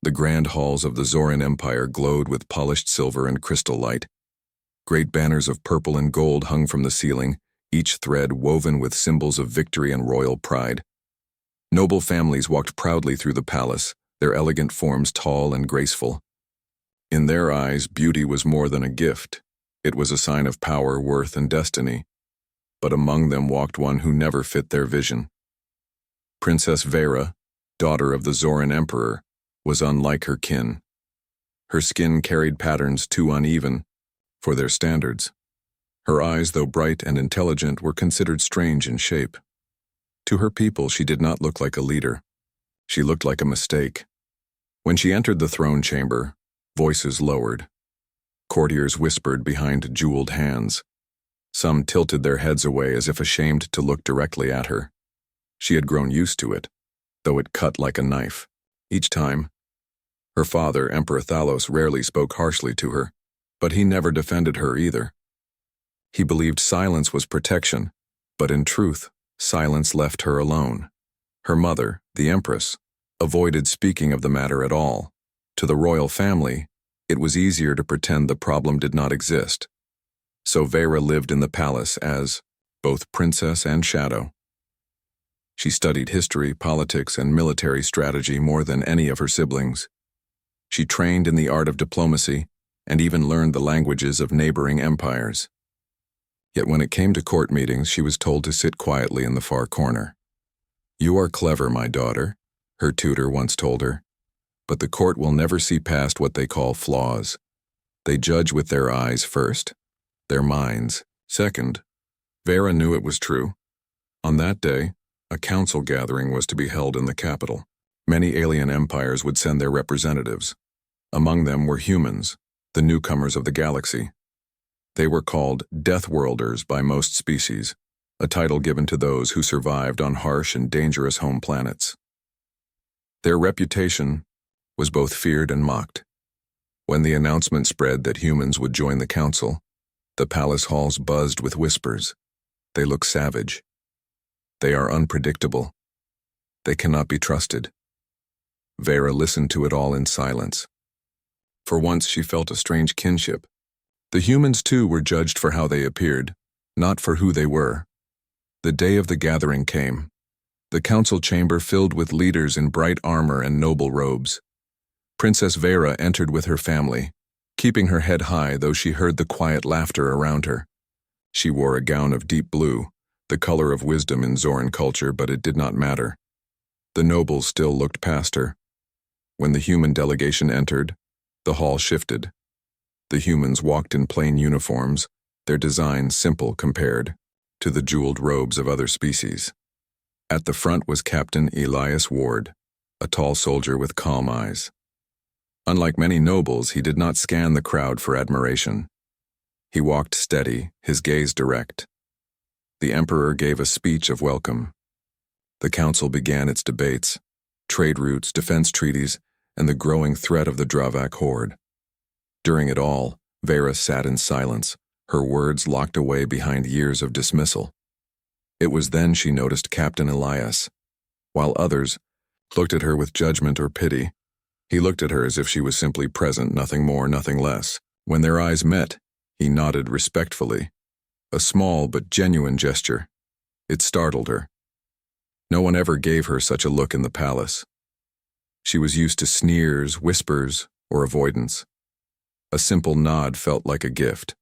The grand halls of the Zoran Empire glowed with polished silver and crystal light. Great banners of purple and gold hung from the ceiling, each thread woven with symbols of victory and royal pride. Noble families walked proudly through the palace, their elegant forms tall and graceful. In their eyes, beauty was more than a gift. It was a sign of power, worth, and destiny. But among them walked one who never fit their vision. Princess Vera, daughter of the Zoran Emperor, was unlike her kin. Her skin carried patterns too uneven for their standards. Her eyes, though bright and intelligent, were considered strange in shape. To her people, she did not look like a leader. She looked like a mistake. When she entered the throne chamber, voices lowered. Courtiers whispered behind jeweled hands. Some tilted their heads away as if ashamed to look directly at her. She had grown used to it, though it cut like a knife. Each time, her father, Emperor Thalos, rarely spoke harshly to her, but he never defended her either. He believed silence was protection, but in truth, silence left her alone. Her mother, the Empress, avoided speaking of the matter at all. To the royal family, it was easier to pretend the problem did not exist. So Vera lived in the palace as both princess and shadow. She studied history, politics, and military strategy more than any of her siblings. She trained in the art of diplomacy and even learned the languages of neighboring empires. Yet when it came to court meetings, she was told to sit quietly in the far corner. "You are clever, my daughter," her tutor once told her, "but the court will never see past what they call flaws. They judge with their eyes first, their minds second." Vera knew it was true. On that day, a council gathering was to be held in the capital. Many alien empires would send their representatives. Among them were humans, the newcomers of the galaxy. They were called Deathworlders by most species, a title given to those who survived on harsh and dangerous home planets. Their reputation was both feared and mocked. When the announcement spread that humans would join the council, the palace halls buzzed with whispers. They look savage. They are unpredictable. They cannot be trusted. Vera listened to it all in silence. For once she felt a strange kinship. The humans too were judged for how they appeared, not for who they were. The day of the gathering came. The council chamber filled with leaders in bright armor and noble robes. Princess Vera entered with her family, keeping her head high though she heard the quiet laughter around her. She wore a gown of deep blue, the color of wisdom in Zoran culture, but it did not matter. The nobles still looked past her. When the human delegation entered, the hall shifted. The humans walked in plain uniforms, their design simple compared to the jeweled robes of other species. At the front was Captain Elias Ward, a tall soldier with calm eyes. Unlike many nobles, he did not scan the crowd for admiration. He walked steady, his gaze direct. The Emperor gave a speech of welcome. The council began its debates, trade routes, defense treaties, and the growing threat of the Dravak horde. During it all, Vera sat in silence, her words locked away behind years of dismissal. It was then she noticed Captain Elias. While others looked at her with judgment or pity, he looked at her as if she was simply present, nothing more, nothing less. When their eyes met, he nodded respectfully. A small but genuine gesture. It startled her. No one ever gave her such a look in the palace. She was used to sneers, whispers, or avoidance. A simple nod felt like a gift.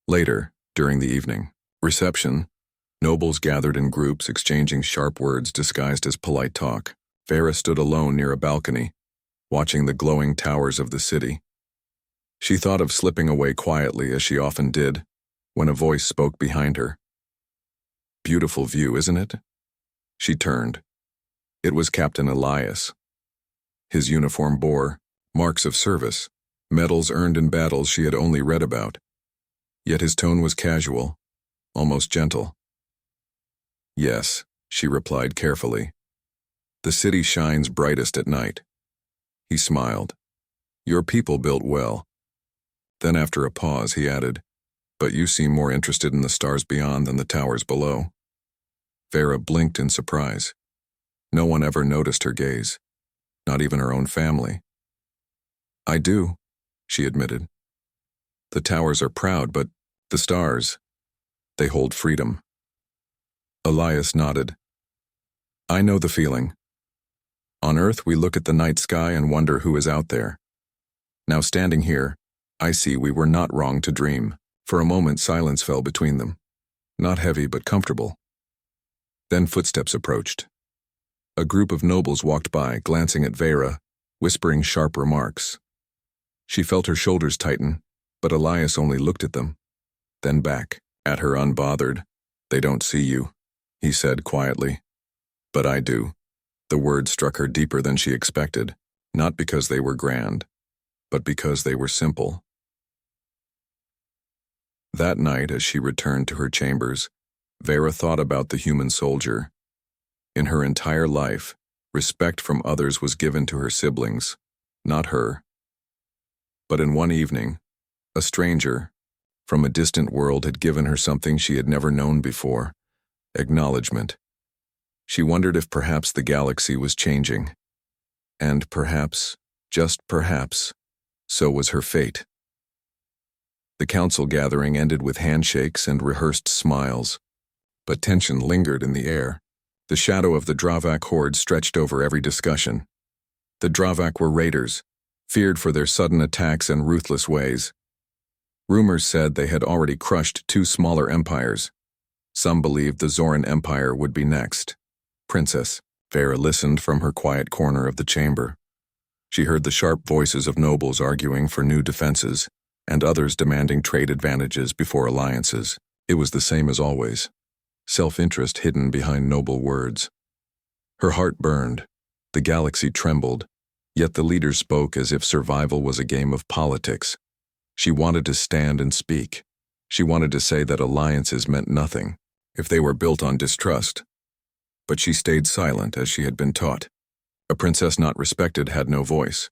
Later, during the evening reception, nobles gathered in groups exchanging sharp words disguised as polite talk. Vera stood alone near a balcony, watching the glowing towers of the city. She thought of slipping away quietly, as she often did, when a voice spoke behind her. "Beautiful view, isn't it?" She turned. It was Captain Elias. His uniform bore marks of service, medals earned in battles she had only read about. Yet his tone was casual, almost gentle. "Yes," she replied carefully. "The city shines brightest at night." He smiled. "Your people built well." Then after a pause, he added, "But you seem more interested in the stars beyond than the towers below." Vera blinked in surprise. No one ever noticed her gaze. not even her own family. I do, she admitted. The towers are proud, but the stars, they hold freedom. Elias nodded. I know the feeling. On Earth, we look at the night sky and wonder who is out there. Now standing here, I see we were not wrong to dream. For a moment, silence fell between them. Not heavy, but comfortable. Then footsteps approached. A group of nobles walked by, glancing at Vera, whispering sharp remarks. She felt her shoulders tighten, but Elias only looked at them, then back, at her unbothered. They don't see you, he said quietly. But I do. The words struck her deeper than she expected, not because they were grand, but because they were simple. That night, as she returned to her chambers, Vera thought about the human soldier. In her entire life, respect from others was given to her siblings, not her. But in one evening, a stranger from a distant world had given her something she had never known before: acknowledgement. She wondered if perhaps the galaxy was changing. And perhaps, just perhaps, so was her fate. The council gathering ended with handshakes and rehearsed smiles, but tension lingered in the air. The shadow of the Dravak horde stretched over every discussion. The Dravak were raiders, feared for their sudden attacks and ruthless ways. Rumors said they had already crushed 2 smaller empires. Some believed the Zoran Empire would be next. Princess, Vera listened from her quiet corner of the chamber. She heard the sharp voices of nobles arguing for new defenses, and others demanding trade advantages before alliances. It was the same as always. Self-interest hidden behind noble words. Her heart burned. The galaxy trembled, yet the leaders spoke as if survival was a game of politics. She wanted to stand and speak. She wanted to say that alliances meant nothing if they were built on distrust. But she stayed silent as she had been taught. A princess not respected had no voice.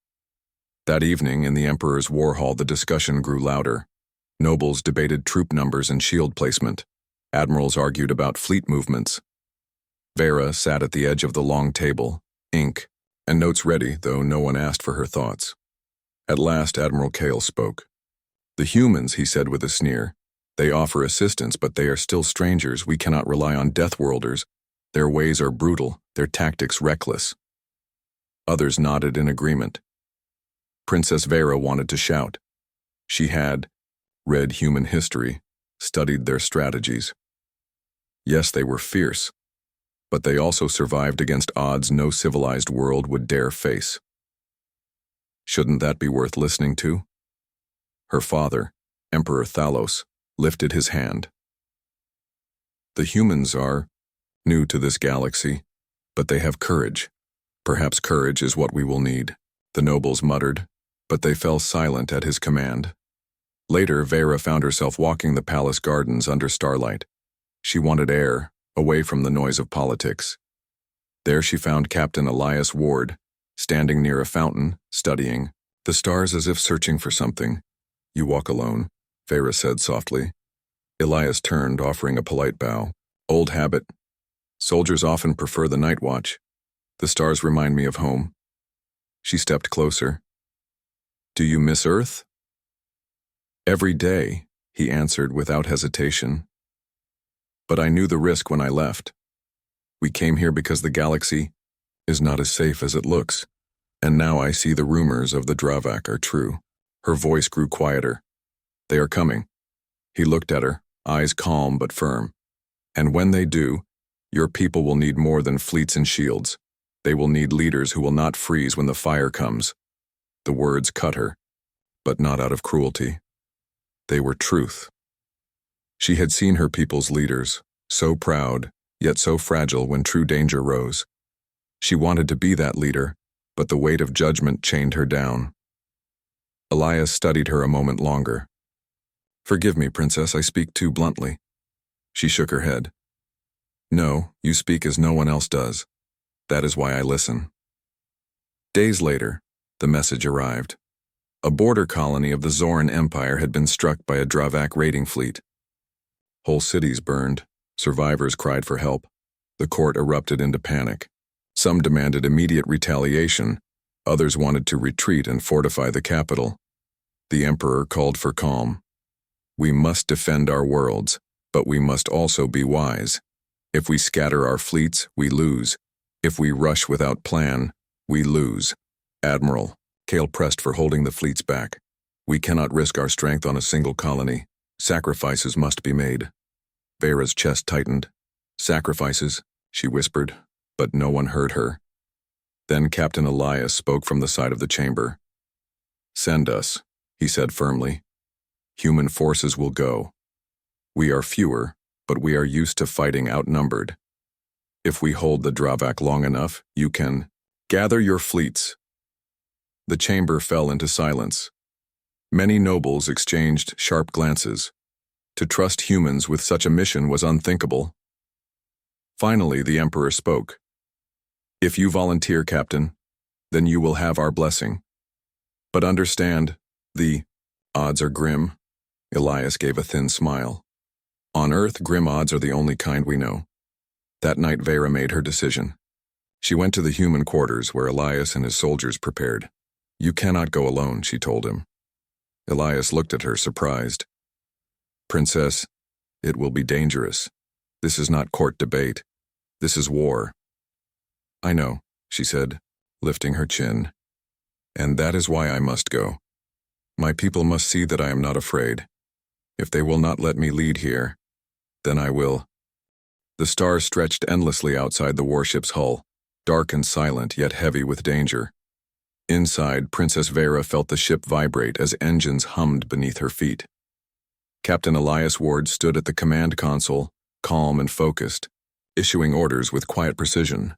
That evening, in the Emperor's war hall, the discussion grew louder. Nobles debated troop numbers and shield placement. Admirals argued about fleet movements. Vera sat at the edge of the long table, ink and notes ready, though no one asked for her thoughts. At last, Admiral Kale spoke. The humans, he said with a sneer. They offer assistance, but they are still strangers. We cannot rely on Deathworlders. Their ways are brutal, their tactics reckless. Others nodded in agreement. Princess Vera wanted to shout. She had read human history, studied their strategies. Yes, they were fierce, but they also survived against odds no civilized world would dare face. Shouldn't that be worth listening to? Her father, Emperor Thalos, lifted his hand. The humans are new to this galaxy, but they have courage. Perhaps courage is what we will need, the nobles muttered, but they fell silent at his command. Later, Vera found herself walking the palace gardens under starlight. She wanted air, away from the noise of politics. There she found Captain Elias Ward, standing near a fountain, studying, the stars as if searching for something. You walk alone, Vera said softly. Elias turned, offering a polite bow. Old habit. Soldiers often prefer the night watch. The stars remind me of home. She stepped closer. Do you miss Earth? Every day, he answered without hesitation. But I knew the risk when I left. We came here because the galaxy is not as safe as it looks. And now I see the rumors of the Dravak are true. Her voice grew quieter. They are coming. He looked at her, eyes calm but firm. And when they do, your people will need more than fleets and shields. They will need leaders who will not freeze when the fire comes. The words cut her, but not out of cruelty. They were truth. She had seen her people's leaders, so proud, yet so fragile when true danger rose. She wanted to be that leader, but the weight of judgment chained her down. Elias studied her a moment longer. Forgive me, Princess, I speak too bluntly. She shook her head. No, you speak as no one else does. That is why I listen. Days later, the message arrived. A border colony of the Zoran Empire had been struck by a Dravak raiding fleet. Whole cities burned. Survivors cried for help. The court erupted into panic. Some demanded immediate retaliation, Others wanted to retreat and fortify the capital. The Emperor called for calm. We must defend our worlds, but we must also be wise. If we scatter our fleets, we lose. If we rush without plan, we lose. Admiral, Kale pressed for holding the fleets back. We cannot risk our strength on a single colony. Sacrifices must be made. Vera's chest tightened. Sacrifices, she whispered, but no one heard her. Then Captain Elias spoke from the side of the chamber. Send us, he said firmly. Human forces will go. We are fewer, but we are used to fighting outnumbered. If we hold the Dravak long enough, you can gather your fleets. The chamber fell into silence. Many nobles exchanged sharp glances. To trust humans with such a mission was unthinkable. Finally, the Emperor spoke. If you volunteer, Captain, then you will have our blessing. But understand, the odds are grim. Elias gave a thin smile. On Earth, grim odds are the only kind we know. That night, Vera made her decision. She went to the human quarters where Elias and his soldiers prepared. You cannot go alone, she told him. Elias looked at her, surprised. Princess, it will be dangerous. This is not court debate. This is war. I know, she said, lifting her chin. And that is why I must go. My people must see that I am not afraid. If they will not let me lead here, then I will. The stars stretched endlessly outside the warship's hull, dark and silent, yet heavy with danger. Inside, Princess Vera felt the ship vibrate as engines hummed beneath her feet. Captain Elias Ward stood at the command console, calm and focused, issuing orders with quiet precision.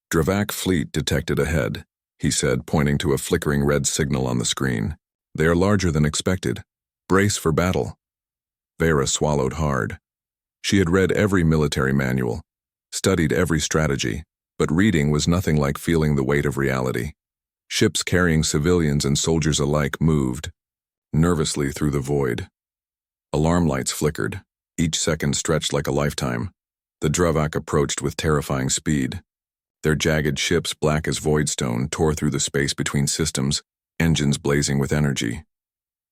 Dravak fleet detected ahead, he said, pointing to a flickering red signal on the screen. They are larger than expected. Brace for battle. Vera swallowed hard. She had read every military manual, studied every strategy, but reading was nothing like feeling the weight of reality. Ships carrying civilians and soldiers alike moved, nervously through the void. Alarm lights flickered, each second stretched like a lifetime. The Dravak approached with terrifying speed. Their jagged ships, black as voidstone, tore through the space between systems, engines blazing with energy.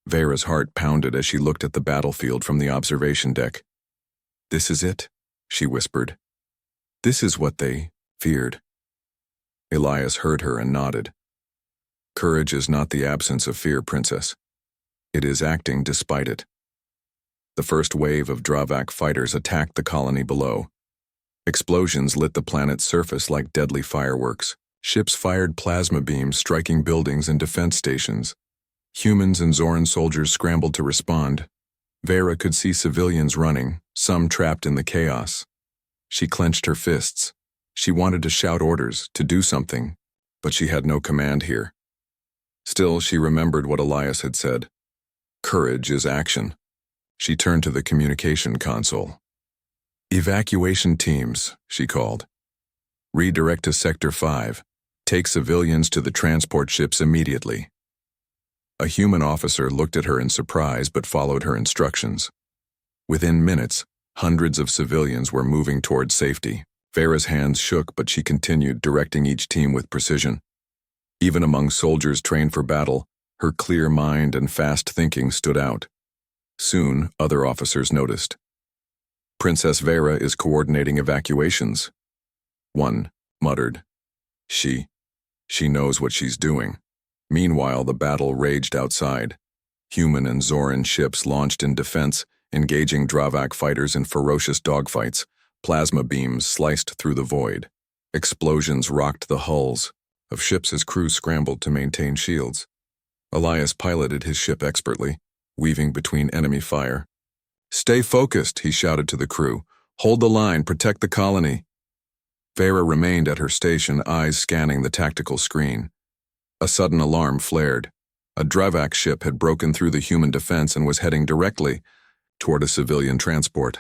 Vera's heart pounded as she looked at the battlefield from the observation deck. This is it, she whispered. This is what they feared. Elias heard her and nodded. Courage is not the absence of fear, Princess. It is acting despite it. The first wave of Dravak fighters attacked the colony below. Explosions lit the planet's surface like deadly fireworks. Ships fired plasma beams, striking buildings and defense stations. Humans and Zoran soldiers scrambled to respond. Vera could see civilians running, some trapped in the chaos. She clenched her fists. She wanted to shout orders, to do something, but she had no command here. Still, she remembered what Elias had said. Courage is action. She turned to the communication console. Evacuation teams, she called. Redirect to Sector 5. Take civilians to the transport ships immediately. A human officer looked at her in surprise but followed her instructions. Within minutes, hundreds of civilians were moving toward safety. Vera's hands shook, but she continued, directing each team with precision. Even among soldiers trained for battle, her clear mind and fast thinking stood out. Soon, other officers noticed. Princess Vera is coordinating evacuations. One muttered. She knows what she's doing. Meanwhile, the battle raged outside. Human and Zoran ships launched in defense, engaging Dravak fighters in ferocious dogfights. Plasma beams sliced through the void. Explosions rocked the hulls of ships as crews scrambled to maintain shields. Elias piloted his ship expertly, weaving between enemy fire. Stay focused, he shouted to the crew. Hold the line, protect the colony. Vera remained at her station, eyes scanning the tactical screen. A sudden alarm flared. A Dravak ship had broken through the human defense and was heading directly toward a civilian transport.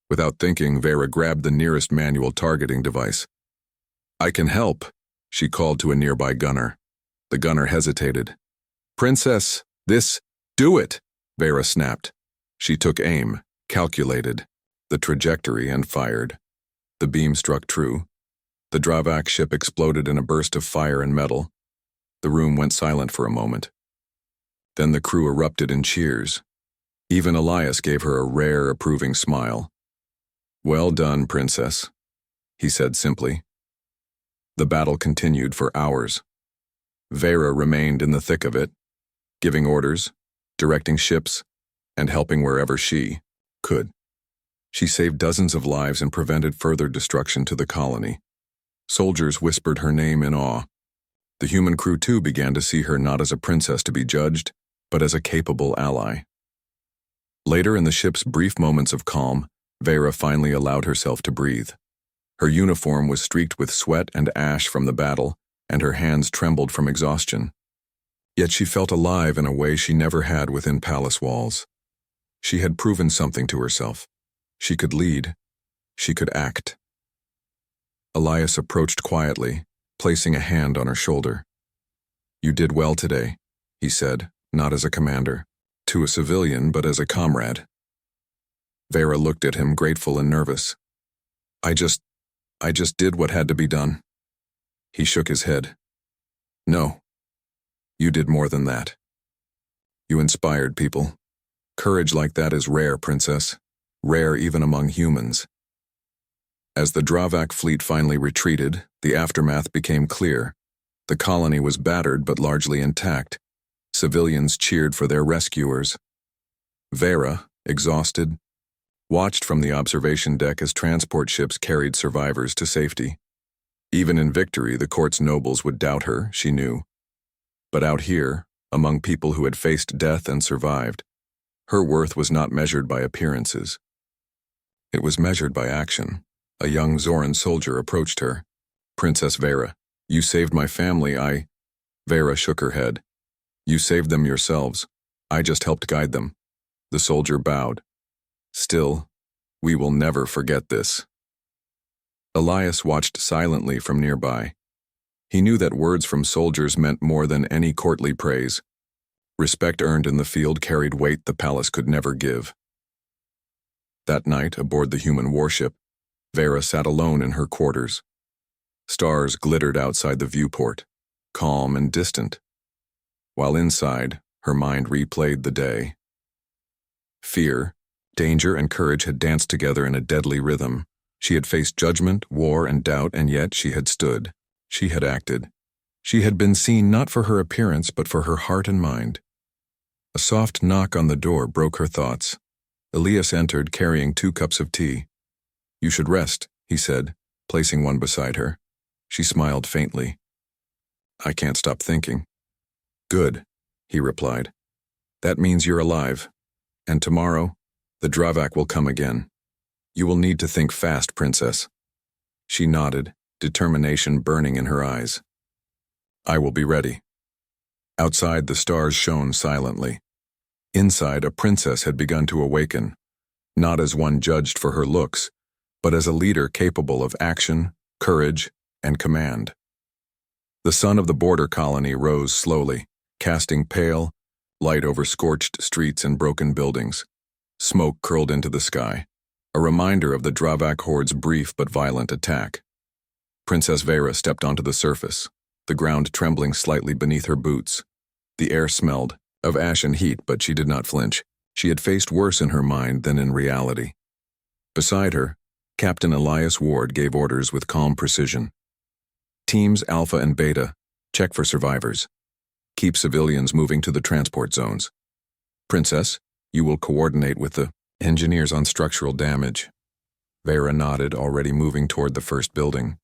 Without thinking, Vera grabbed the nearest manual targeting device. I can help, she called to a nearby gunner. The gunner hesitated. Princess, do it, Vera snapped. She took aim, calculated the trajectory, and fired. The beam struck true. The Dravak ship exploded in a burst of fire and metal, The room went silent for a moment. Then the crew erupted in cheers. Even Elias gave her a rare, approving smile. "Well done, Princess," he said simply. The battle continued for hours. Vera remained in the thick of it, giving orders, directing ships, and helping wherever she could. She saved dozens of lives and prevented further destruction to the colony. Soldiers whispered her name in awe. The human crew too began to see her not as a princess to be judged, but as a capable ally. Later in the ship's brief moments of calm, Vera finally allowed herself to breathe. Her uniform was streaked with sweat and ash from the battle, and her hands trembled from exhaustion. Yet she felt alive in a way she never had within palace walls. She had proven something to herself. She could lead. She could act. Elias approached quietly, placing a hand on her shoulder. "You did well today," he said, not as a commander, to a civilian but as a comrade. Vera looked at him, grateful and nervous. I just did what had to be done." He shook his head. "No. You did more than that. You inspired people. Courage like that is rare, Princess. Rare even among humans." As the Dravak fleet finally retreated, the aftermath became clear. The colony was battered but largely intact. Civilians cheered for their rescuers. Vera, exhausted, watched from the observation deck as transport ships carried survivors to safety. Even in victory, the court's nobles would doubt her, she knew. But out here, among people who had faced death and survived, her worth was not measured by appearances. It was measured by action. A young Zoran soldier approached her. "Princess Vera, you saved my family, Vera shook her head. "You saved them yourselves. I just helped guide them." The soldier bowed. "Still, we will never forget this." Elias watched silently from nearby. He knew that words from soldiers meant more than any courtly praise. Respect earned in the field carried weight the palace could never give. That night, aboard the human warship, Vera sat alone in her quarters. Stars glittered outside the viewport, calm and distant, while inside, her mind replayed the day. Fear, danger, and courage had danced together in a deadly rhythm. She had faced judgment, war, and doubt, and yet she had stood. She had acted. She had been seen not for her appearance, but for her heart and mind. A soft knock on the door broke her thoughts. Elias entered, carrying 2 cups of tea. "You should rest," he said, placing one beside her. She smiled faintly. "I can't stop thinking." "Good," he replied. "That means you're alive. And tomorrow, the Dravak will come again. You will need to think fast, Princess." She nodded, determination burning in her eyes. "I will be ready." Outside, the stars shone silently. Inside, a princess had begun to awaken, not as one judged for her looks, but as a leader capable of action, courage, and command. The sun of the border colony rose slowly, casting pale light over scorched streets and broken buildings. Smoke curled into the sky, a reminder of the Dravak horde's brief but violent attack. Princess Vera stepped onto the surface, the ground trembling slightly beneath her boots. The air smelled of ash and heat, but she did not flinch. She had faced worse in her mind than in reality. Beside her, Captain Elias Ward gave orders with calm precision. "Teams Alpha and Beta, check for survivors. Keep civilians moving to the transport zones. Princess, you will coordinate with the engineers on structural damage." Vera nodded, already moving toward the first building.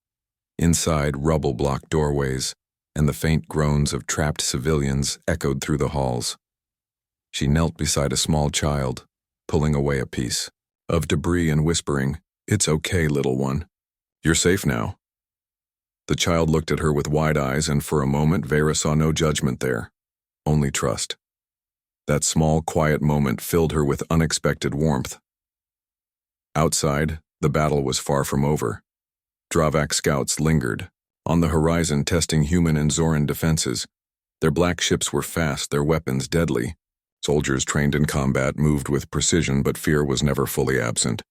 Inside, rubble blocked doorways, and the faint groans of trapped civilians echoed through the halls. She knelt beside a small child, pulling away a piece of debris and whispering, "It's okay, little one. You're safe now." The child looked at her with wide eyes, and for a moment Vera saw no judgment there, only trust. That small, quiet moment filled her with unexpected warmth. Outside, the battle was far from over. Dravak scouts lingered, on the horizon testing human and Zoran defenses. Their black ships were fast, their weapons deadly. Soldiers trained in combat moved with precision, but fear was never fully absent.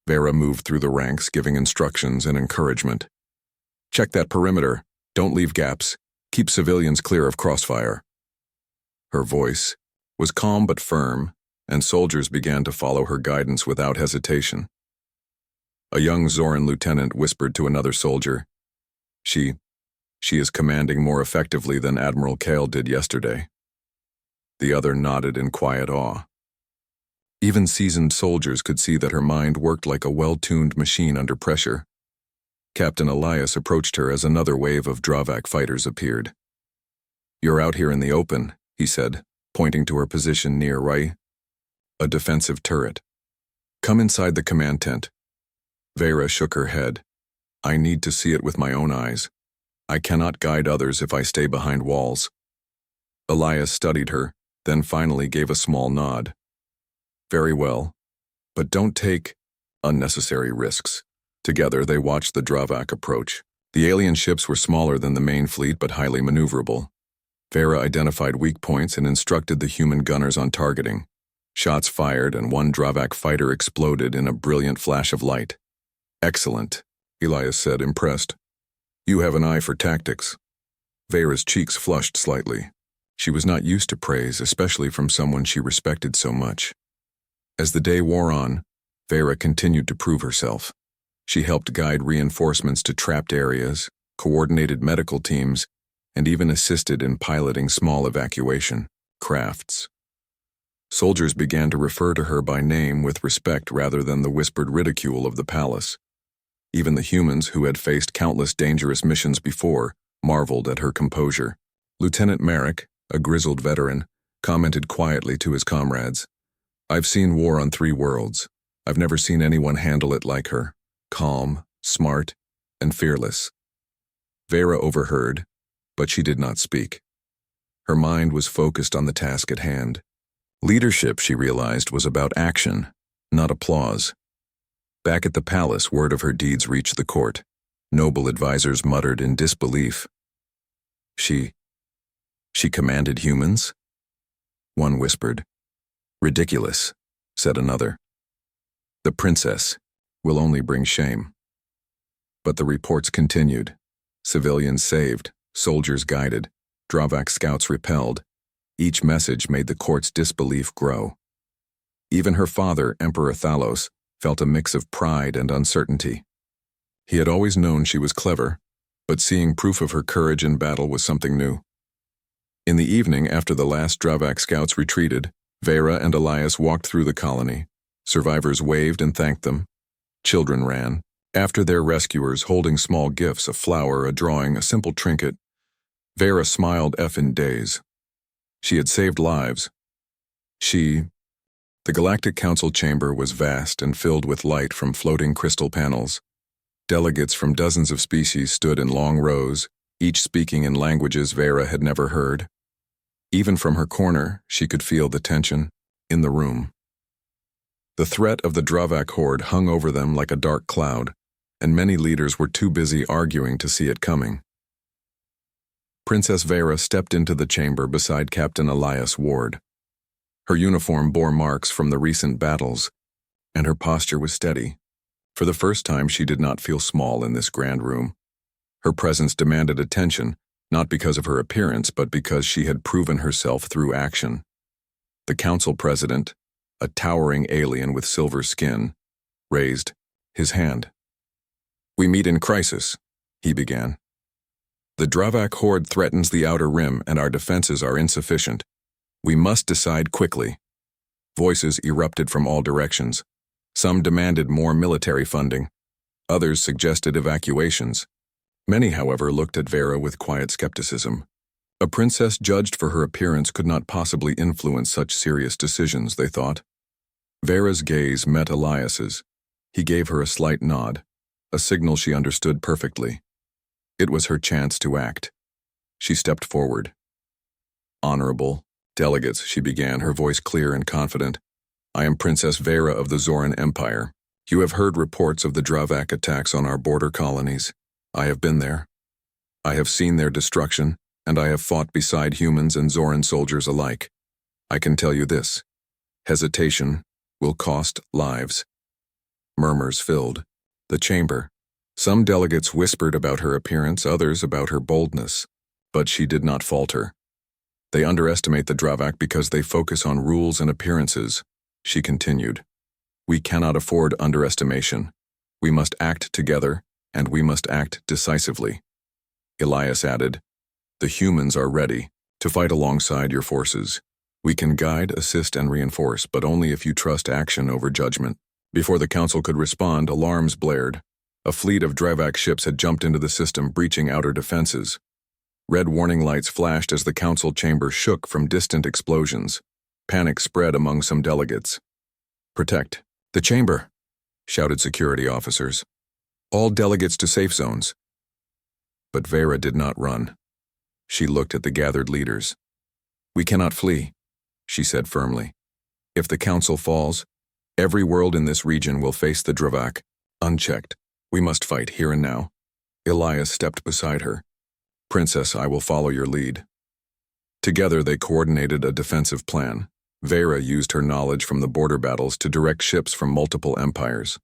Vera moved through the ranks, giving instructions and encouragement. "Check that perimeter. Don't leave gaps. Keep civilians clear of crossfire. Her voice was calm but firm, and soldiers began to follow her guidance without hesitation. A young Zoran lieutenant whispered to another soldier, She is commanding more effectively than Admiral Kale did yesterday." The other nodded in quiet awe. Even seasoned soldiers could see that her mind worked like a well-tuned machine under pressure. Captain Elias approached her as another wave of Dravak fighters appeared. "You're out here in the open," he said, pointing to her position near Rai, a defensive turret. "Come inside the command tent." Vera shook her head. "I need to see it with my own eyes. I cannot guide others if I stay behind walls." Elias studied her, then finally gave a small nod. "Very well, but don't take unnecessary risks." Together they watched the Dravak approach. The alien ships were smaller than the main fleet but highly maneuverable. Vera identified weak points and instructed the human gunners on targeting. Shots fired and one Dravak fighter exploded in a brilliant flash of light. "Excellent," Elias said, impressed. "You have an eye for tactics." Vera's cheeks flushed slightly. She was not used to praise, especially from someone she respected so much. As the day wore on, Vera continued to prove herself. She helped guide reinforcements to trapped areas, coordinated medical teams, and even assisted in piloting small evacuation crafts. Soldiers began to refer to her by name with respect rather than the whispered ridicule of the palace. Even the humans, who had faced countless dangerous missions before, marveled at her composure. Lieutenant Merrick, a grizzled veteran, commented quietly to his comrades, "I've seen war on 3 worlds. I've never seen anyone handle it like her. Calm, smart, and fearless." Vera overheard, but she did not speak. Her mind was focused on the task at hand. Leadership, she realized, was about action, not applause. Back at the palace, word of her deeds reached the court. Noble advisors muttered in disbelief. She commanded humans?" One whispered. "Ridiculous," said another. "The princess will only bring shame." But the reports continued. Civilians saved, soldiers guided, Dravak scouts repelled. Each message made the court's disbelief grow. Even her father, Emperor Thalos, felt a mix of pride and uncertainty. He had always known she was clever, but seeing proof of her courage in battle was something new. In the evening, after the last Dravak scouts retreated, Vera and Elias walked through the colony. Survivors waved and thanked them. Children ran after their rescuers, holding small gifts, a flower, a drawing, a simple trinket. Vera smiled in daze. She had saved lives. The Galactic Council chamber was vast and filled with light from floating crystal panels. Delegates from dozens of species stood in long rows, each speaking in languages Vera had never heard. Even from her corner, she could feel the tension in the room. The threat of the Dravak horde hung over them like a dark cloud, and many leaders were too busy arguing to see it coming. Princess Vera stepped into the chamber beside Captain Elias Ward. Her uniform bore marks from the recent battles, and her posture was steady. For the first time, she did not feel small in this grand room. Her presence demanded attention, not because of her appearance, but because she had proven herself through action. The council president, a towering alien with silver skin, raised his hand. "We meet in crisis," he began. "The Dravak horde threatens the outer rim, and our defenses are insufficient. We must decide quickly." Voices erupted from all directions. Some demanded more military funding. Others suggested evacuations. Many, however, looked at Vera with quiet skepticism. A princess judged for her appearance could not possibly influence such serious decisions, they thought. Vera's gaze met Elias's. He gave her a slight nod, a signal she understood perfectly. It was her chance to act. She stepped forward. "Honorable delegates," she began, her voice clear and confident. "I am Princess Vera of the Zoran Empire. You have heard reports of the Dravak attacks on our border colonies. I have been there. I have seen their destruction, and I have fought beside humans and Zoran soldiers alike. I can tell you this: hesitation will cost lives." Murmurs filled the chamber. Some delegates whispered about her appearance, others about her boldness. But she did not falter. They underestimate the Dravak because they focus on rules and appearances, she continued. We cannot afford underestimation. We must act together, and we must act decisively. Elias added, the humans are ready to fight alongside your forces. We can guide, assist, and reinforce, but only if you trust action over judgment. Before the council could respond, alarms blared. A fleet of Dravak ships had jumped into the system, breaching outer defenses. Red warning lights flashed as the council chamber shook from distant explosions. Panic spread among some delegates. Protect the chamber, shouted security officers. All delegates to safe zones. But Vera did not run. She looked at the gathered leaders. We cannot flee, she said firmly. If the council falls, every world in this region will face the Dravak, unchecked. We must fight here and now. Elias stepped beside her. Princess, I will follow your lead. Together they coordinated a defensive plan. Vera used her knowledge from the border battles to direct ships from multiple empires.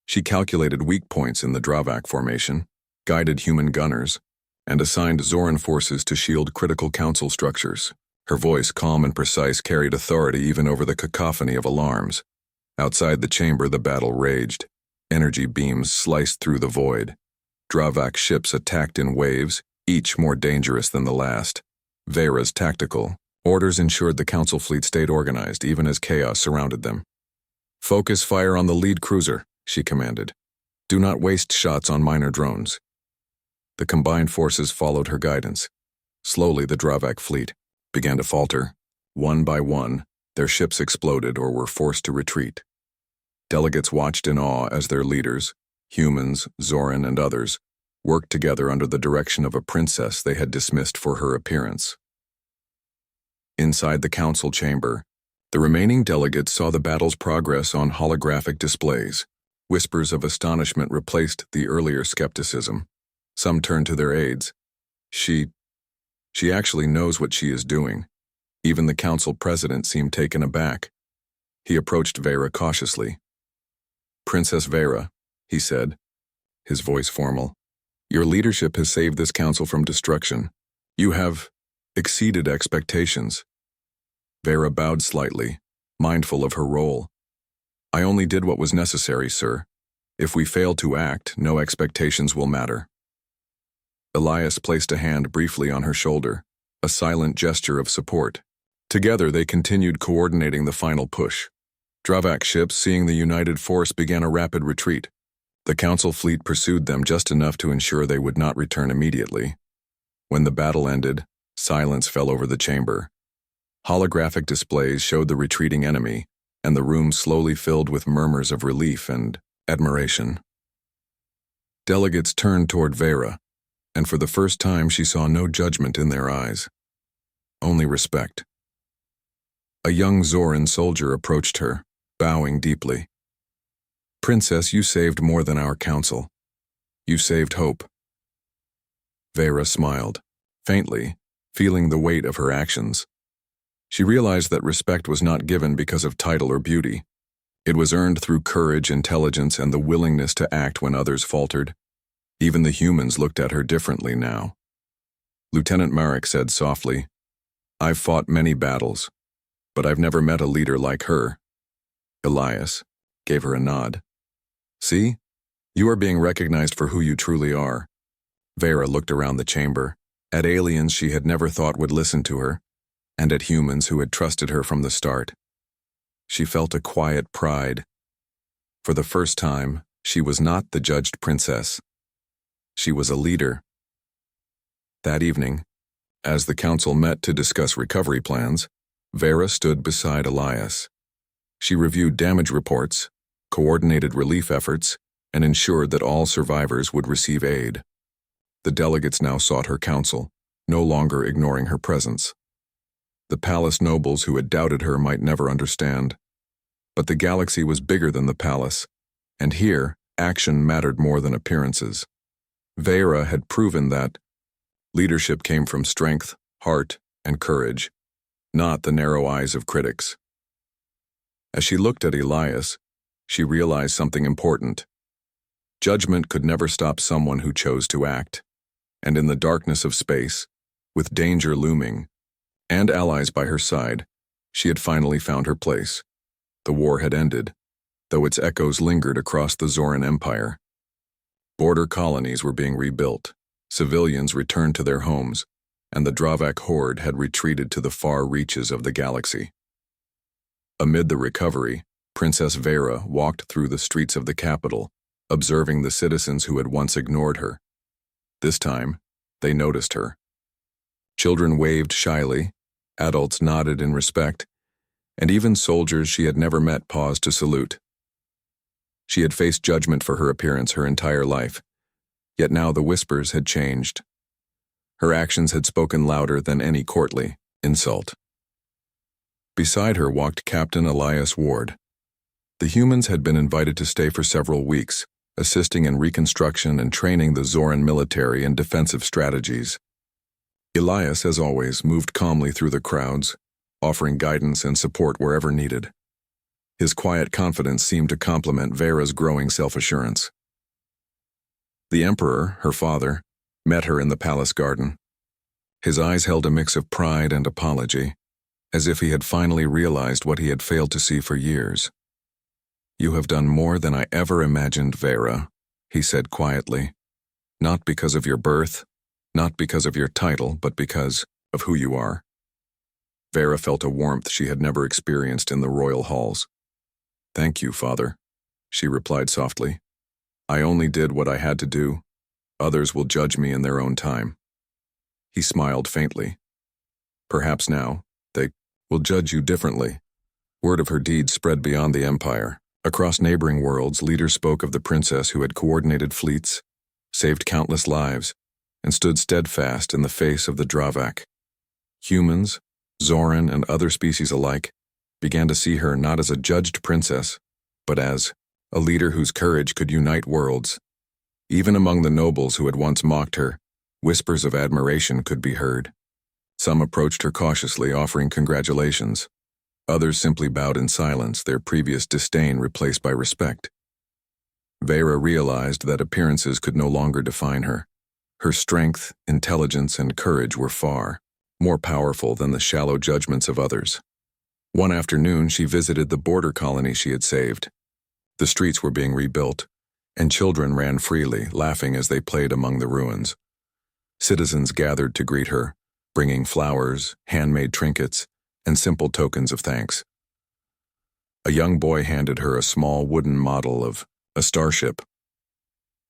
She calculated weak points in the Dravak formation, guided human gunners, and assigned Zoran forces to shield critical council structures. Her voice, calm and precise, carried authority even over the cacophony of alarms. Outside the chamber, the battle raged. Energy beams sliced through the void. Dravak ships attacked in waves, each more dangerous than the last. Vera's tactical orders ensured the council fleet stayed organized even as chaos surrounded them. Focus fire on the lead cruiser, she commanded. Do not waste shots on minor drones. The combined forces followed her guidance. Slowly, the Dravak fleet began to falter. One by one, their ships exploded or were forced to retreat. Delegates watched in awe as their leaders, humans, Zoran, and others, worked together under the direction of a princess they had dismissed for her appearance. Inside the council chamber, the remaining delegates saw the battle's progress on holographic displays. Whispers of astonishment replaced the earlier skepticism. Some turned to their aides. She actually knows what she is doing. Even the council president seemed taken aback. He approached Vera cautiously. Princess Vera, he said, his voice formal, your leadership has saved this council from destruction. You have exceeded expectations. Vera bowed slightly, mindful of her role. I only did what was necessary, sir. If we fail to act, no expectations will matter. Elias placed a hand briefly on her shoulder, a silent gesture of support. Together they continued coordinating the final push. Dravak ships, seeing the united force, began a rapid retreat. The council fleet pursued them just enough to ensure they would not return immediately. When the battle ended, silence fell over the chamber. Holographic displays showed the retreating enemy, and the room slowly filled with murmurs of relief and admiration. Delegates turned toward Vera, and for the first time she saw no judgment in their eyes, only respect. A young Zoran soldier approached her, bowing deeply. Princess, you saved more than our council. You saved hope. Vera smiled, faintly, feeling the weight of her actions. She realized that respect was not given because of title or beauty. It was earned through courage, intelligence, and the willingness to act when others faltered. Even the humans looked at her differently now. Lieutenant Marek said softly, I've fought many battles, but I've never met a leader like her. Elias gave her a nod. See? You are being recognized for who you truly are. Vera looked around the chamber, at aliens she had never thought would listen to her, and at humans who had trusted her from the start. She felt a quiet pride. For the first time, she was not the judged princess. She was a leader. That evening, as the council met to discuss recovery plans, Vera stood beside Elias. She reviewed damage reports, coordinated relief efforts, and ensured that all survivors would receive aid. The delegates now sought her counsel, no longer ignoring her presence. The palace nobles who had doubted her might never understand. But the galaxy was bigger than the palace, and here, action mattered more than appearances. Vera had proven that leadership came from strength, heart, and courage, not the narrow eyes of critics. As she looked at Elias, she realized something important. Judgment could never stop someone who chose to act, and in the darkness of space, With danger looming, and allies by her side, she had finally found her place. The war had ended, though its echoes lingered across the Zoran Empire. Border colonies were being rebuilt, civilians returned to their homes, and the Dravak horde had retreated to the far reaches of the galaxy. Amid the recovery, Princess Vera walked through the streets of the capital, observing the citizens who had once ignored her. This time, they noticed her. Children waved shyly, adults nodded in respect, and even soldiers she had never met paused to salute. She had faced judgment for her appearance her entire life, yet now the whispers had changed. Her actions had spoken louder than any courtly insult. Beside her walked Captain Elias Ward. The humans had been invited to stay for several weeks, assisting in reconstruction and training the Zoran military in defensive strategies. Elias, as always, moved calmly through the crowds, offering guidance and support wherever needed. His quiet confidence seemed to complement Vera's growing self-assurance. The Emperor, her father, met her in the palace garden. His eyes held a mix of pride and apology, as if he had finally realized what he had failed to see for years. "You have done more than I ever imagined, Vera," he said quietly. "Not because of your birth, not because of your title, but because of who you are." Vera felt a warmth she had never experienced in the royal halls. "Thank you, Father," she replied softly. "I only did what I had to do. Others will judge me in their own time." He smiled faintly. "Perhaps now, they will judge you differently." Word of her deeds spread beyond the empire. Across neighboring worlds, leaders spoke of the princess who had coordinated fleets, saved countless lives, and stood steadfast in the face of the Dravak. Humans, Zoran, and other species alike began to see her not as a judged princess, but as a leader whose courage could unite worlds. Even among the nobles who had once mocked her, whispers of admiration could be heard. Some approached her cautiously, offering congratulations. Others simply bowed in silence, their previous disdain replaced by respect. Vera realized that appearances could no longer define her. Her strength, intelligence, and courage were far more powerful than the shallow judgments of others. One afternoon, she visited the border colony she had saved. The streets were being rebuilt, and children ran freely, laughing as they played among the ruins. Citizens gathered to greet her, bringing flowers, handmade trinkets, and simple tokens of thanks. A young boy handed her a small wooden model of a starship.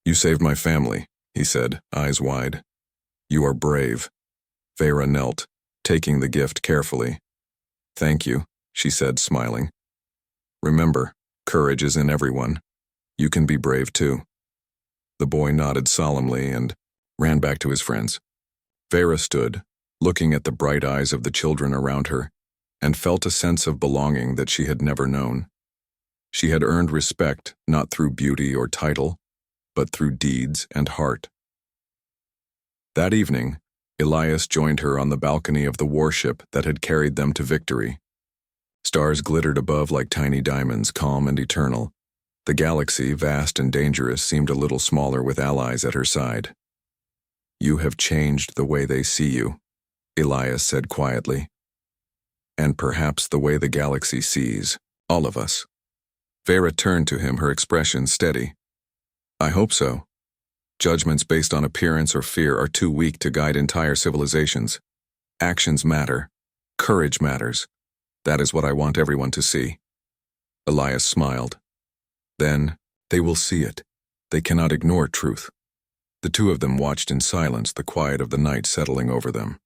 "You saved my family," he said, eyes wide. "You are brave." Vera knelt, taking the gift carefully. "Thank you," she said, smiling. "Remember, courage is in everyone. You can be brave too." The boy nodded solemnly and ran back to his friends. Vera stood, looking at the bright eyes of the children around her, and felt a sense of belonging that she had never known. She had earned respect not through beauty or title, but through deeds and heart. That evening, Elias joined her on the balcony of the warship that had carried them to victory. Stars glittered above like tiny diamonds, calm and eternal. The galaxy, vast and dangerous, seemed a little smaller with allies at her side. "You have changed the way they see you," Elias said quietly. "And perhaps the way the galaxy sees all of us." Vera turned to him, her expression steady. "I hope so. Judgments based on appearance or fear are too weak to guide entire civilizations. Actions matter. Courage matters. That is what I want everyone to see." Elias smiled. "Then, they will see it. They cannot ignore truth." The two of them watched in silence, the quiet of the night settling over them.